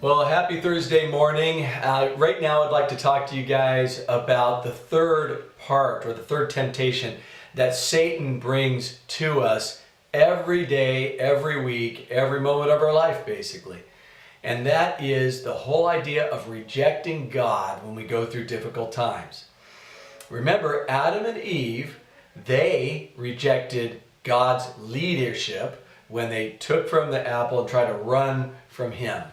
Well, happy Thursday morning. Right now I'd like to talk to you guys about the third part, or the third temptation that Satan brings to us every day, every week, every moment of our life, basically. And that is the whole idea of rejecting God when we go through difficult times. Remember, Adam and Eve, they rejected God's leadership when they took from the apple and tried to run from Him.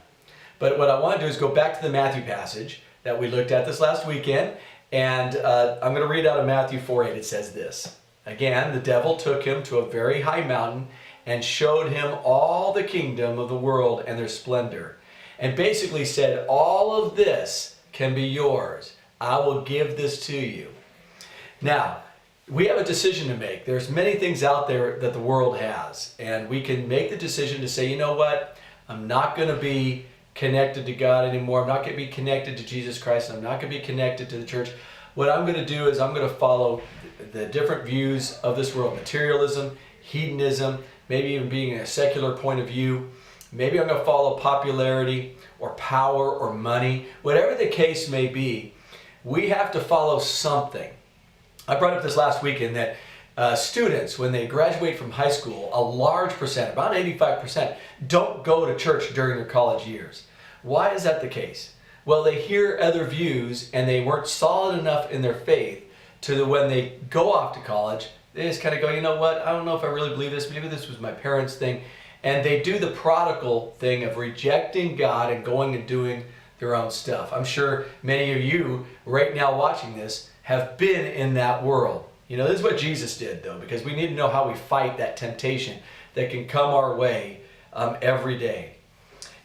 But what I want to do is go back to the Matthew passage that we looked at this last weekend, and I'm going to read out of Matthew 4:8. It says this: "Again, the devil took him to a very high mountain and showed him all the kingdom of the world and their splendor, and basically said, all of this can be yours. I will give this to you." Now, we have a decision to make. There's many things out there that the world has, and we can make the decision to say, you know what, I'm not going to be connected to God anymore. I'm not going to be connected to Jesus Christ. I'm not going to be connected to the church. What I'm going to do is I'm going to follow the different views of this world: materialism, hedonism, maybe even being a secular point of view. Maybe I'm going to follow popularity or power or money. Whatever the case may be, we have to follow something. I brought up this last weekend that students, when they graduate from high school, a large percent, about 85%, don't go to church during their college years. Why is that the case? Well, they hear other views and they weren't solid enough in their faith to when they go off to college, they just kind of go, you know what, I don't know if I really believe this. Maybe this was my parents' thing. And they do the prodigal thing of rejecting God and going and doing their own stuff. I'm sure many of you right now watching this have been in that world. You know, this is what Jesus did, though, because we need to know how we fight that temptation that can come our way every day.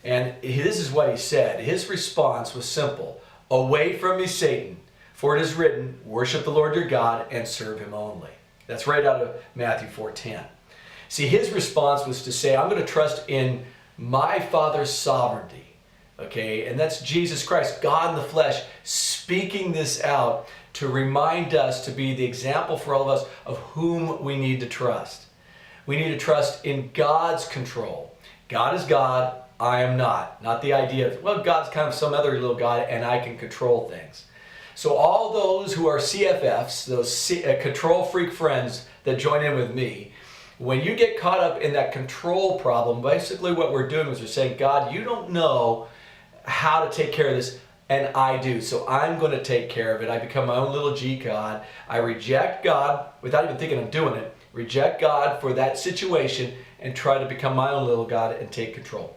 And this is what he said. His response was simple: "Away from me, Satan, for it is written, worship the Lord your God and serve him only." That's right out of Matthew 4:10. See, his response was to say, I'm going to trust in my Father's sovereignty. Okay, and that's Jesus Christ, God in the flesh, speaking this out to remind us to be the example for all of us of whom we need to trust. We need to trust in God's control. God is God, I am not. Not the idea of, well, God's kind of some other little God and I can control things. So all those who are CFFs, those control freak friends that join in with me, when you get caught up in that control problem, basically what we're doing is we're saying, God, you don't know how to take care of this, and I do. So I'm going to take care of it. I become my own little G God. I reject God without even thinking I'm doing it. Reject God for that situation and try to become my own little God and take control.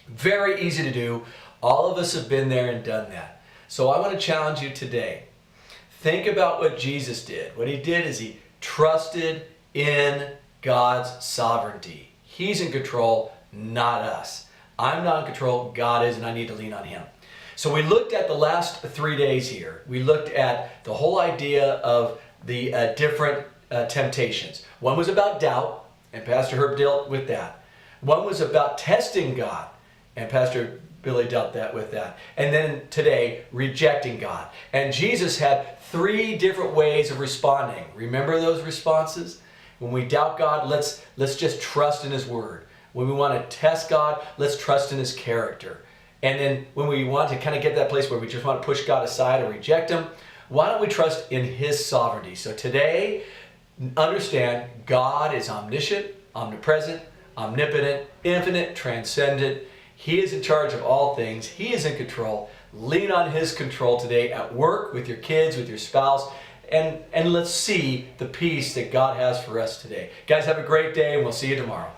Very easy to do. All of us have been there and done that. So I want to challenge you today. Think about what Jesus did. What he did is he trusted in God's sovereignty. He's in control, not us. I'm not in control, God is, and I need to lean on him. So we looked at the last 3 days here. We looked at the whole idea of the different temptations. One was about doubt, and Pastor Herb dealt with that. One was about testing God, and Pastor Billy dealt with that. And then today, rejecting God. And Jesus had 3 different ways of responding. Remember those responses? When we doubt God, let's just trust in his word. When we want to test God, let's trust in his character. And then when we want to kind of get that place where we just want to push God aside or reject him, why don't we trust in his sovereignty? So today, understand God is omniscient, omnipresent, omnipotent, infinite, transcendent. He is in charge of all things. He is in control. Lean on his control today at work, with your kids, with your spouse, and let's see the peace that God has for us today. Guys, have a great day, and we'll see you tomorrow.